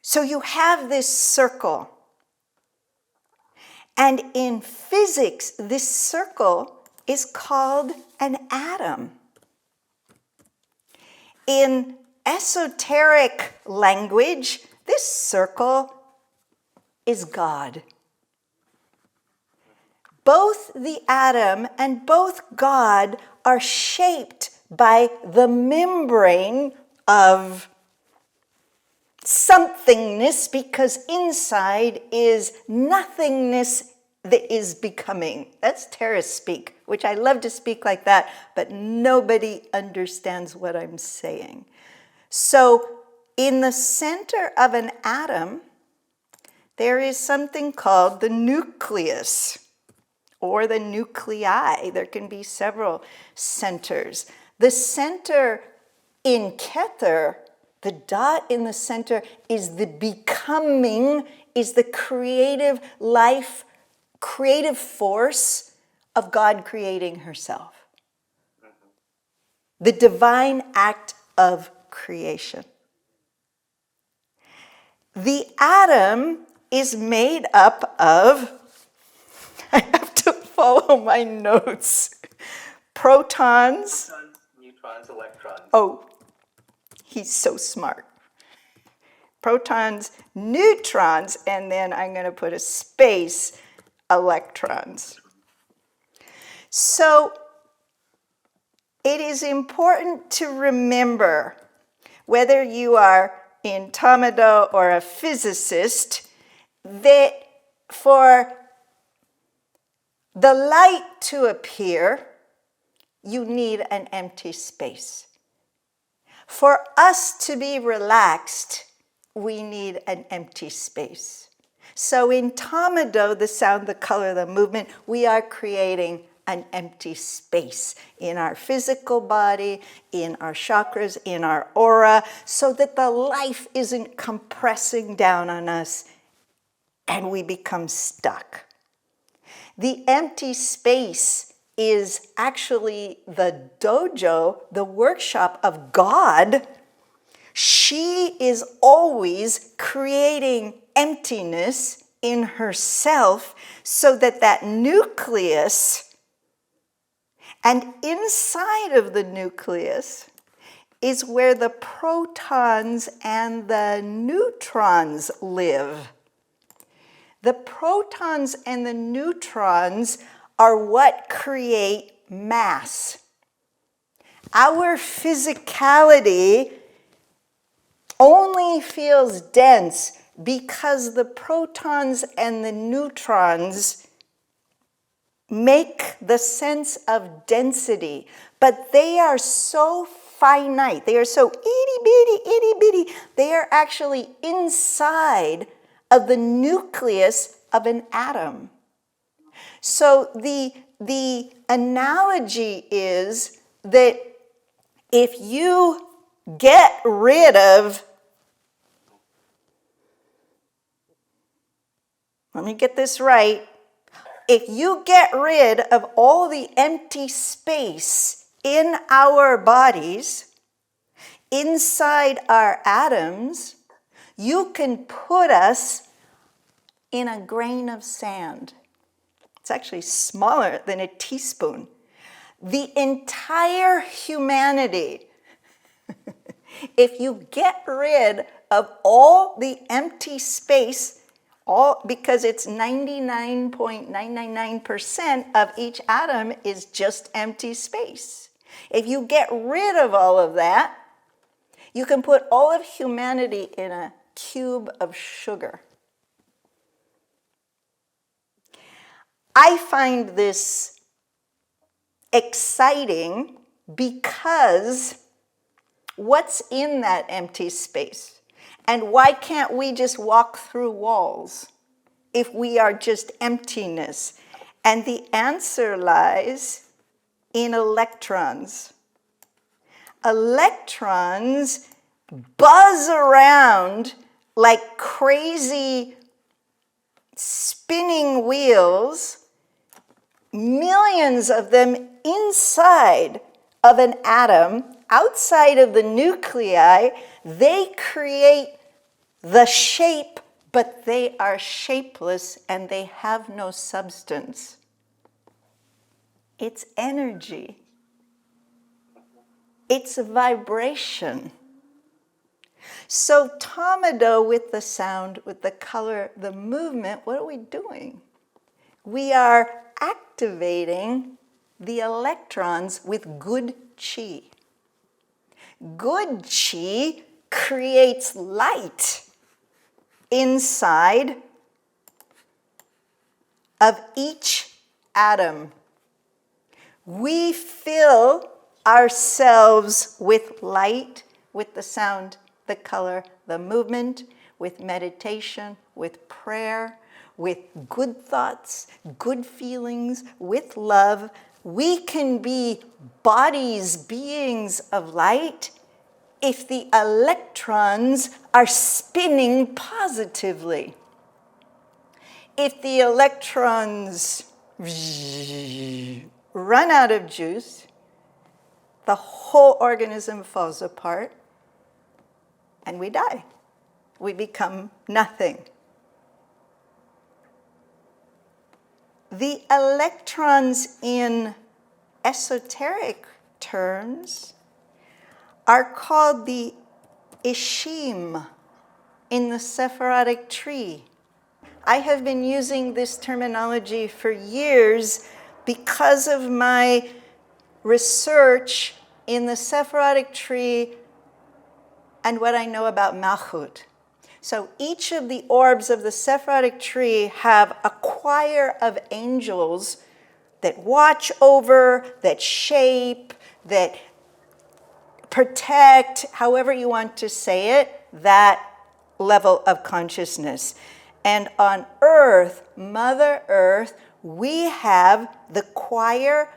So you have this circle. And in physics, this circle is called an atom. In esoteric language, this circle is God. Both the atom and both God are shaped by the membrane of somethingness, because inside is nothingness that is becoming. That's Terres speak, which I love to speak like that, but nobody understands what I'm saying. So in the center of an atom, there is something called the nucleus or the nuclei. There can be several centers. The center in Keter, the dot in the center, is the becoming, is the creative life, creative force of God creating herself. The divine act of creation. The atom is made up of, I have to follow my notes, protons, neutrons, electrons. Oh, he's so smart. Protons, neutrons, and then I'm going to put a space, electrons. So it is important to remember, whether you are in Tama-Do or a physicist, that for the light to appear, you need an empty space. For us to be relaxed, we need an empty space. So in Tama-Do, the sound, the color, the movement, we are creating an empty space in our physical body, in our chakras, in our aura, so that the life isn't compressing down on us and we become stuck. The empty space is actually the dojo, the workshop of God. She is always creating emptiness in herself so that that nucleus, and inside of the nucleus is where the protons and the neutrons live. The protons and the neutrons are what create mass. Our physicality only feels dense because the protons and the neutrons make the sense of density, but they are so finite, they are so itty-bitty, they are actually inside of the nucleus of an atom. So the analogy is that if you get rid of, let me get this right, if you get rid of all the empty space in our bodies, inside our atoms, you can put us in a grain of sand. It's actually smaller than a teaspoon. The entire humanity, if you get rid of all the empty space, because it's 99.999% of each atom is just empty space. If you get rid of all of that, you can put all of humanity in a cube of sugar. I find this exciting because what's in that empty space? And why can't we just walk through walls if we are just emptiness? And the answer lies in electrons. Electrons buzz around like crazy spinning wheels, millions of them inside of an atom, outside of the nuclei. They create the shape, but they are shapeless and they have no substance. It's energy. It's a vibration. So Tama-Do, with the sound, with the color, the movement, what are we doing? We are activating the electrons with good chi. Good chi creates light inside of each atom. We fill ourselves with light, with the sound, the color, the movement, with meditation, with prayer, with good thoughts, good feelings, with love. We can be bodies, beings of light, if the electrons are spinning positively. If the electrons run out of juice, the whole organism falls apart and we die. We become nothing. The electrons in esoteric terms are called the ishim in the Sephardic tree. I have been using this terminology for years because of my research in the Sephardic tree and what I know about Malchut. So each of the orbs of the Sephardic tree have a choir of angels that watch over, that shape, that protect, however you want to say it, that level of consciousness. And on Earth, Mother Earth, we have the choir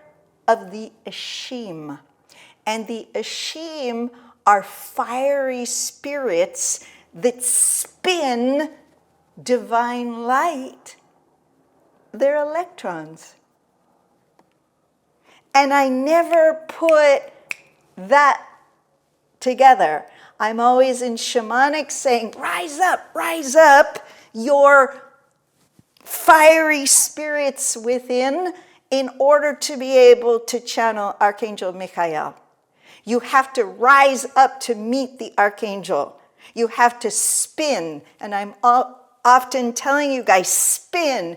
of the Ashim. And the Ashim are fiery spirits that spin divine light. They're electrons. And I never put that together. I'm always in shamanic saying, rise up, your fiery spirits within, in order to be able to channel Archangel Michael. You have to rise up to meet the Archangel. You have to spin, and I'm often telling you guys, spin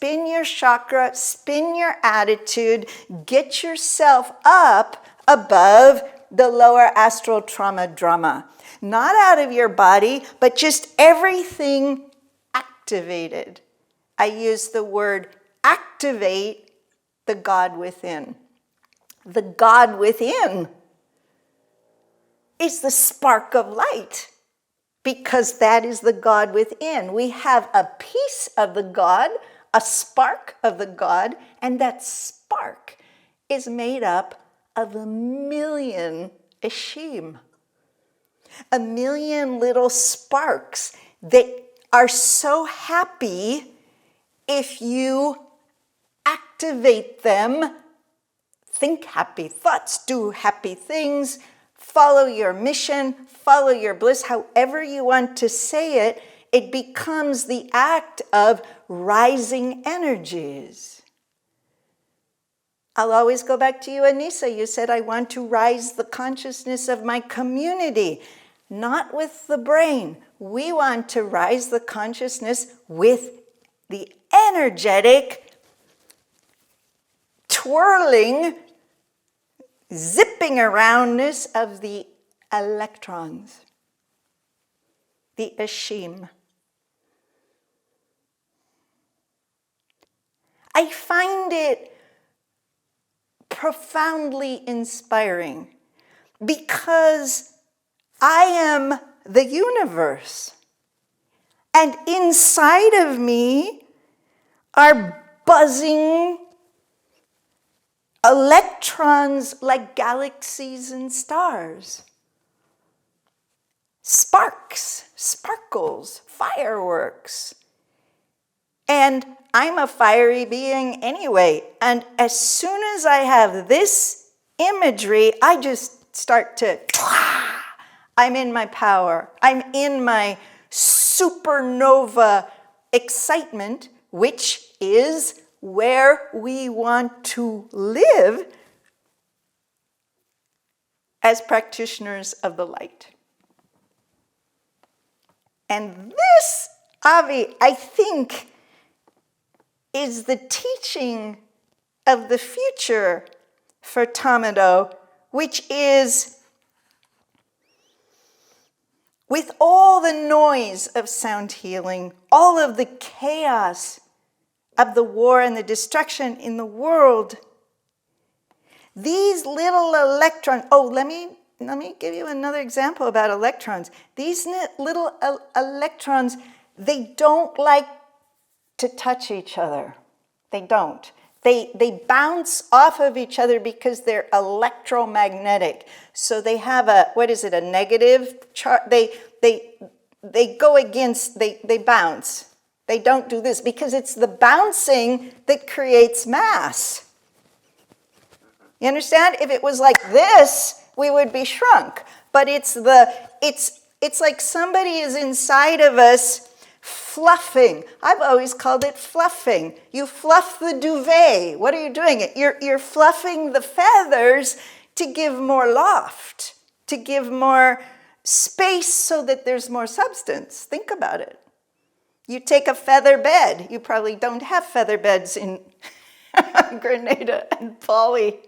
your chakra, spin your attitude, get yourself up above the lower astral trauma drama. Not out of your body, but just everything activated. I use the word activate the God within. The God within is the spark of light, because that is the God within. We have a piece of the God, a spark of the God, and that spark is made up of 1,000,000 Ashim. 1,000,000 little sparks that are so happy if you activate them. Think happy thoughts, do happy things, follow your mission, follow your bliss, however you want to say it. It becomes the act of rising energies. I'll always go back to you, Anissa. You said, I want to rise the consciousness of my community, not with the brain. We want to rise the consciousness with the energetic, twirling, zipping aroundness of the electrons, the Ashim. I find it profoundly inspiring because I am the universe, and inside of me are buzzing electrons like galaxies and stars. Sparks, sparkles, fireworks. And I'm a fiery being anyway. And as soon as I have this imagery, I just start to, I'm in my power. I'm in my supernova excitement, which is where we want to live as practitioners of the light. And this, Avi, I think, is the teaching of the future for Tama-Do, which is, with all the noise of sound healing, all of the chaos of the war and the destruction in the world, these little electrons, let me give you another example about electrons. These little electrons, they don't like to touch each other. They don't. They bounce off of each other because they're electromagnetic. So they have a negative charge. They go against, they bounce. They don't do this because it's the bouncing that creates mass. You understand? If it was like this, we would be shrunk. But it's like somebody is inside of us fluffing. I've always called it fluffing. You fluff the duvet. What are you doing? You're fluffing the feathers to give more loft, to give more space so that there's more substance. Think about it. You take a feather bed. You probably don't have feather beds in Grenada and Bali.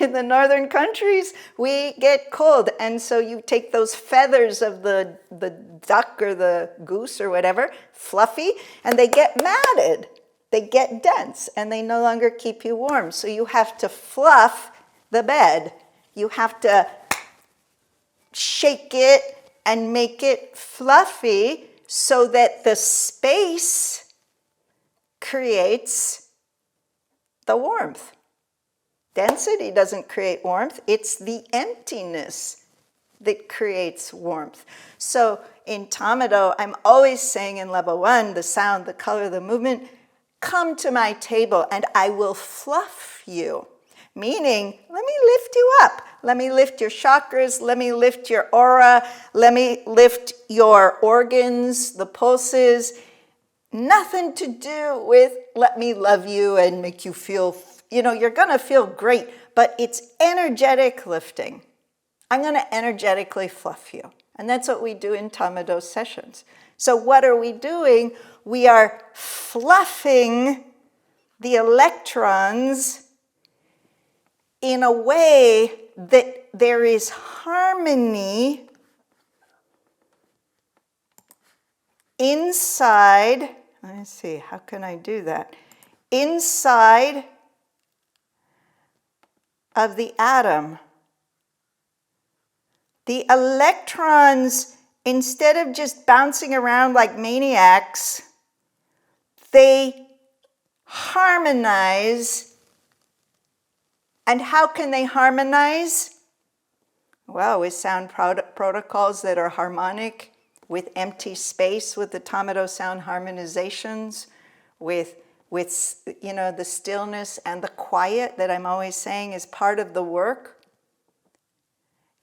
In the northern countries, we get cold. And so you take those feathers of the duck or the goose or whatever, fluffy, and they get matted. They get dense, and they no longer keep you warm. So you have to fluff the bed. You have to shake it and make it fluffy so that the space creates the warmth. Density doesn't create warmth. It's the emptiness that creates warmth. So in Tama-Do, I'm always saying in level 1, the sound, the color, the movement, come to my table and I will fluff you. Meaning, let me lift you up. Let me lift your chakras. Let me lift your aura. Let me lift your organs, the pulses. Nothing to do with let me love you and make you feel, you're going to feel great, but it's energetic lifting. I'm going to energetically fluff you. And that's what we do in Tama-Do sessions. So what are we doing? We are fluffing the electrons in a way that there is harmony inside. Let me see, how can I do that? Inside of the atom. The electrons, instead of just bouncing around like maniacs, they harmonize. And how can they harmonize? Well, with sound protocols that are harmonic, with empty space, with the Tama-Do sound harmonizations, with the stillness and the quiet that I'm always saying is part of the work.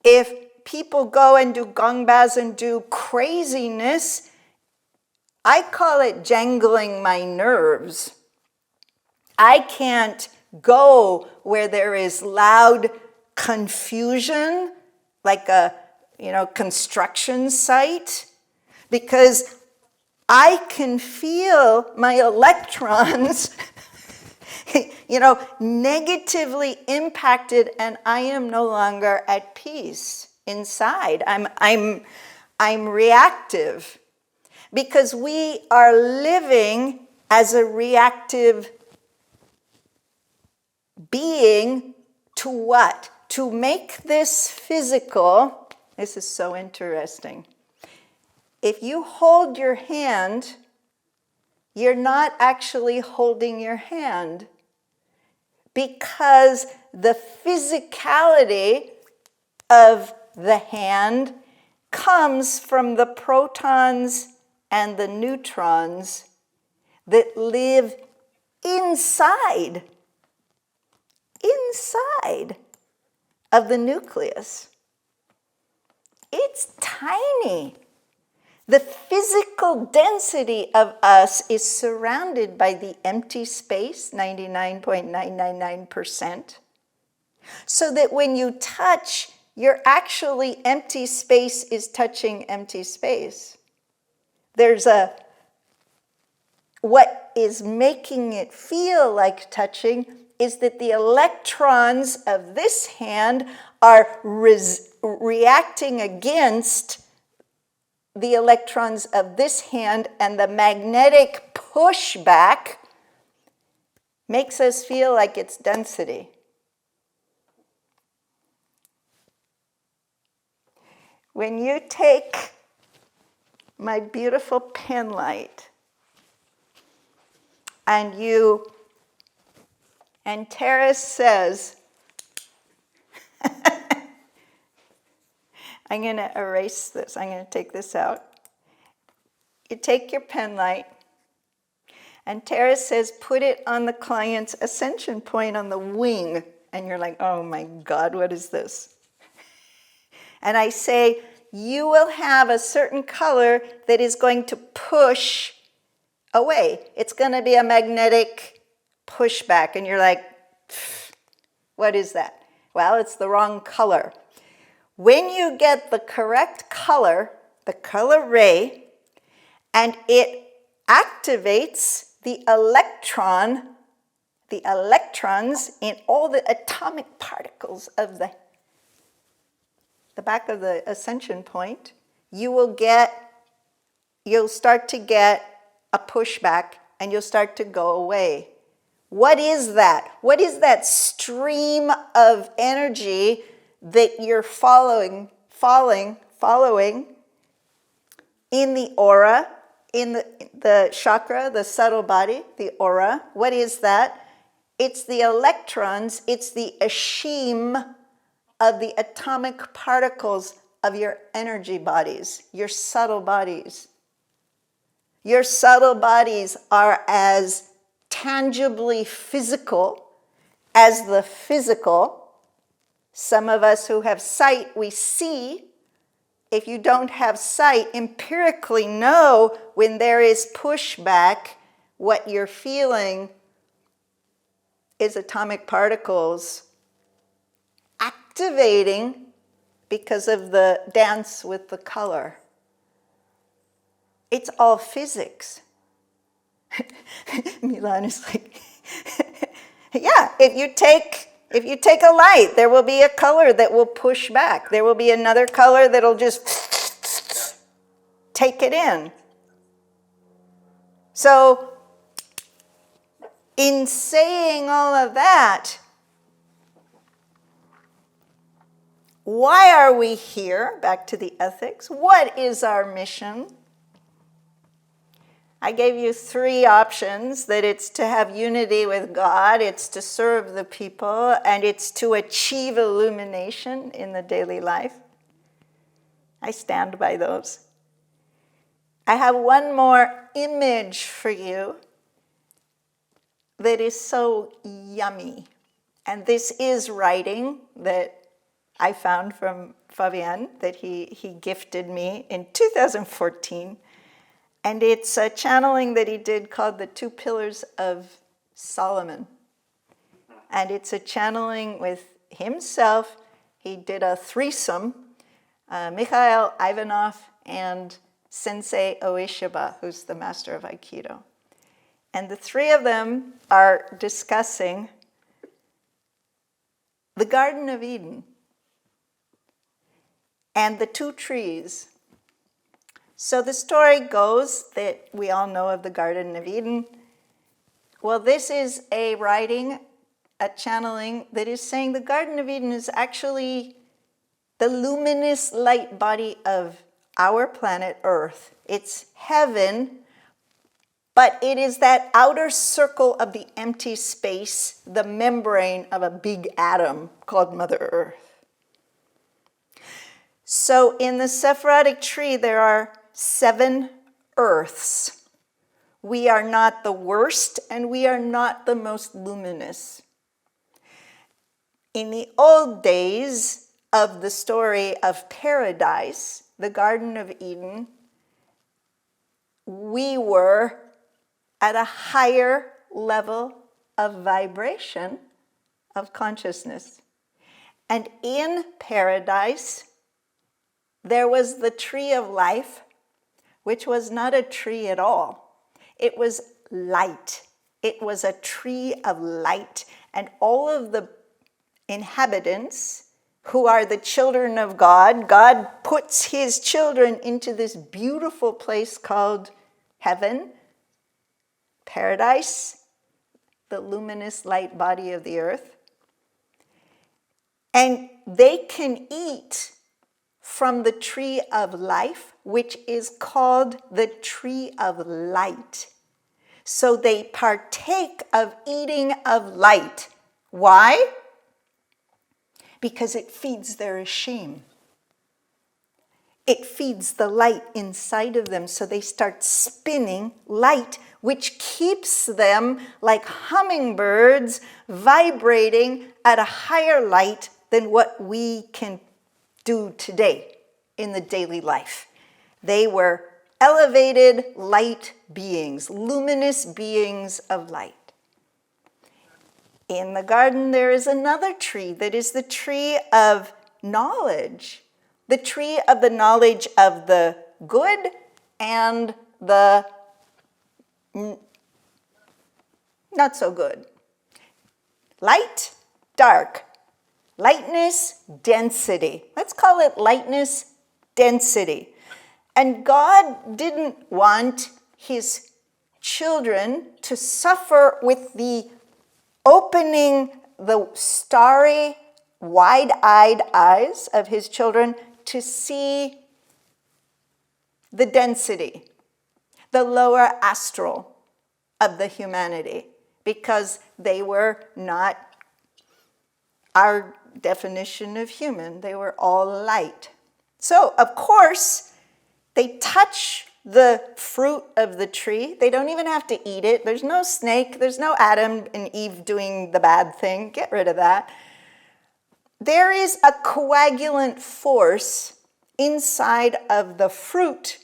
If people go and do gongbas and do craziness, I call it jangling my nerves. I can't go where there is loud confusion, like a construction site, because I can feel my electrons negatively impacted, and I am no longer at peace inside. I'm reactive because we are living as a reactive being to what? To make this physical. This is so interesting. If you hold your hand, you're not actually holding your hand because the physicality of the hand comes from the protons and the neutrons that live inside of the nucleus. It's tiny. The physical density of us is surrounded by the empty space, 99.999%, so that when you touch, you're actually empty space is touching empty space. There's what is making it feel like touching is that the electrons of this hand are reacting against the electrons of this hand, and the magnetic pushback makes us feel like it's density. When you take my beautiful pen light and Terres says, I'm going to erase this. I'm going to take this out. You take your pen light, and Terres says, put it on the client's ascension point on the wing. And you're like, oh my God, what is this? And I say, you will have a certain color that is going to push away. It's going to be a magnetic pushback. And you're like, what is that? Well, it's the wrong color. When you get the correct color, the color ray, and it activates the electrons in all the atomic particles of the back of the ascension point, you'll start to get a pushback, and you'll start to go away. What is that? What is that stream of energy that you're following in the aura, in the chakra, the subtle body, the aura? What is that? It's the electrons, it's the ashim of the atomic particles of your energy bodies, your subtle bodies. Your subtle bodies are as tangibly physical as the physical. Some of us who have sight, we see. If you don't have sight, empirically know when there is pushback, what you're feeling is atomic particles activating because of the dance with the color. It's all physics. Milan is like, yeah, if you take a light, there will be a color that will push back. There will be another color that'll just take it in. So, in saying all of that, why are we here? Back to the ethics. What is our mission? I gave you 3 options, that it's to have unity with God, it's to serve the people, and it's to achieve illumination in the daily life. I stand by those. I have one more image for you that is so yummy. And this is writing that I found from Fabian that he gifted me in 2014. And it's a channeling that he did called the 2 Pillars of Solomon. And it's a channeling with himself. He did a threesome, Mikhail Ivanov and Sensei Oishiba, who's the master of Aikido. And the 3 of them are discussing the Garden of Eden and the 2 trees. So the story goes that we all know of the Garden of Eden. Well, this is a writing, a channeling that is saying the Garden of Eden is actually the luminous light body of our planet Earth. It's heaven, but it is that outer circle of the empty space, the membrane of a big atom called Mother Earth. So in the Sephirotic tree, there are 7 earths. We are not the worst, and we are not the most luminous. In the old days of the story of paradise, the Garden of Eden, we were at a higher level of vibration of consciousness. And in paradise, there was the tree of life, which was not a tree at all. It was light. It was a tree of light. And all of the inhabitants who are the children of God, God puts his children into this beautiful place called heaven, paradise, the luminous light body of the earth. And they can eat from the tree of life, which is called the tree of light. So they partake of eating of light. Why? Because it feeds their esteem. It feeds the light inside of them, so they start spinning light, which keeps them like hummingbirds vibrating at a higher light than what we can do today in the daily life. They were elevated light beings, luminous beings of light. In the garden, there is another tree that is the tree of knowledge, the tree of the knowledge of the good and the not so good. Light, dark. Lightness, density. Let's call it lightness, density. And God didn't want his children to suffer with the opening the starry, wide-eyed eyes of his children to see the density, the lower astral of the humanity, because they were not our definition of human. They were all light. So, of course, they touch the fruit of the tree. They don't even have to eat it. There's no snake. There's no Adam and Eve doing the bad thing. Get rid of that. There is a coagulant force inside of the fruit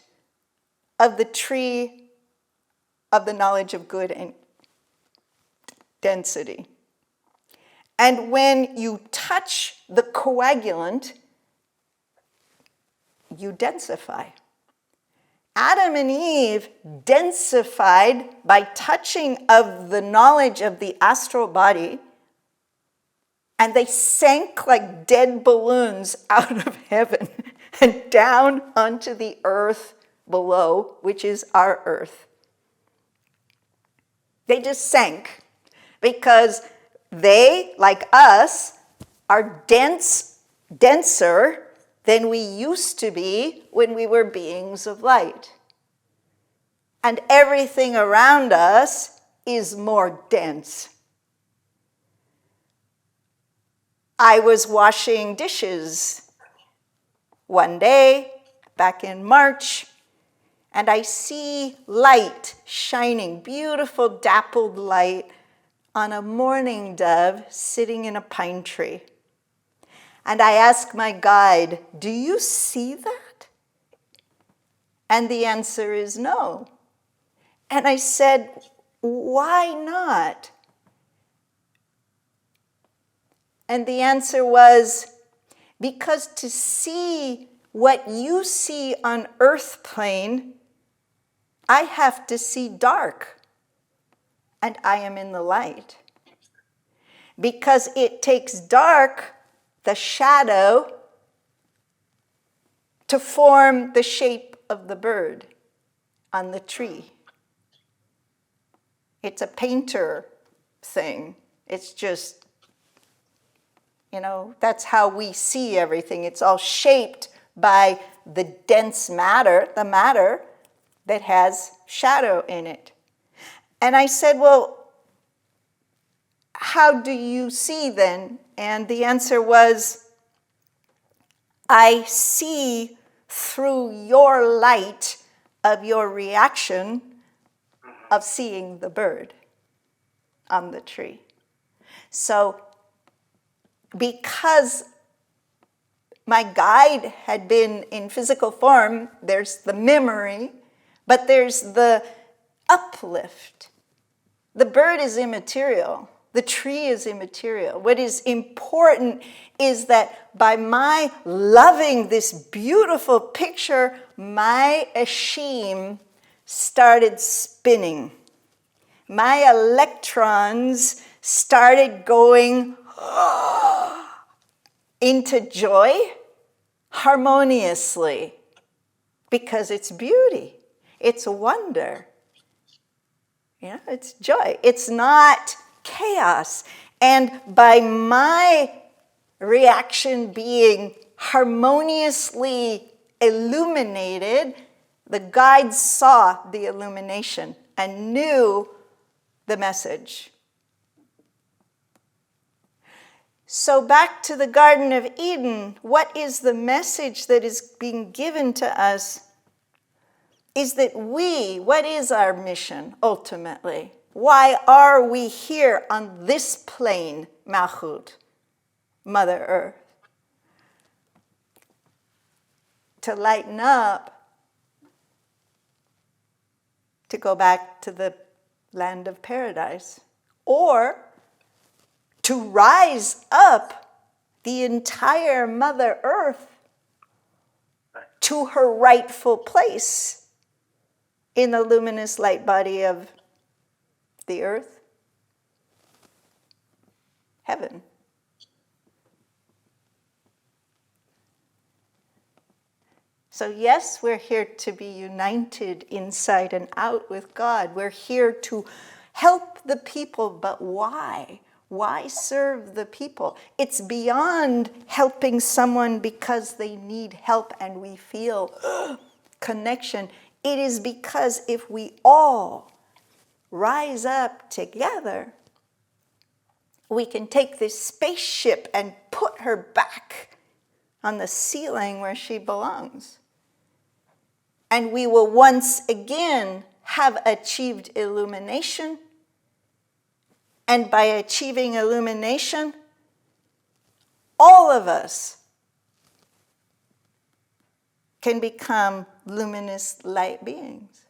of the tree of the knowledge of good and density. And when you touch the coagulant, you densify. Adam and Eve densified by touching of the knowledge of the astral body, and they sank like dead balloons out of heaven and down onto the earth below, which is our earth. They just sank because they, like us, are denser than we used to be when we were beings of light. And everything around us is more dense. I was washing dishes one day, back in March, and I see light shining, beautiful dappled light on a mourning dove sitting in a pine tree. And I asked my guide, "Do you see that?" And the answer is no. And I said, "Why not?" And the answer was, because to see what you see on earth plane, I have to see dark, and I am in the light. Because it takes dark, the shadow, to form the shape of the bird on the tree. It's a painter thing. It's just, that's how we see everything. It's all shaped by the dense matter, the matter that has shadow in it. And I said, well, how do you see then? And the answer was, I see through your light of your reaction of seeing the bird on the tree. So, because my guide had been in physical form, there's the memory, But there's the uplift. The bird is immaterial. The tree is immaterial. What is important is that by my loving this beautiful picture, my ashim started spinning. My electrons started going into joy harmoniously because it's beauty, it's wonder, it's joy. It's not chaos. And by my reaction being harmoniously illuminated, the guides saw the illumination and knew the message. So back to the Garden of Eden, what is the message that is being given to us is that what is our mission ultimately? Why are we here on this plane, Malchut, Mother Earth? To lighten up, to go back to the land of paradise, or to rise up the entire Mother Earth to her rightful place in the luminous light body of the earth, heaven. So yes, we're here to be united inside and out with God. We're here to help the people, but why? Why serve the people? It's beyond helping someone because they need help and we feel connection. It is because if we all rise up together, we can take this spaceship and put her back on the ceiling where she belongs. And we will once again have achieved illumination. And by achieving illumination, all of us can become luminous light beings.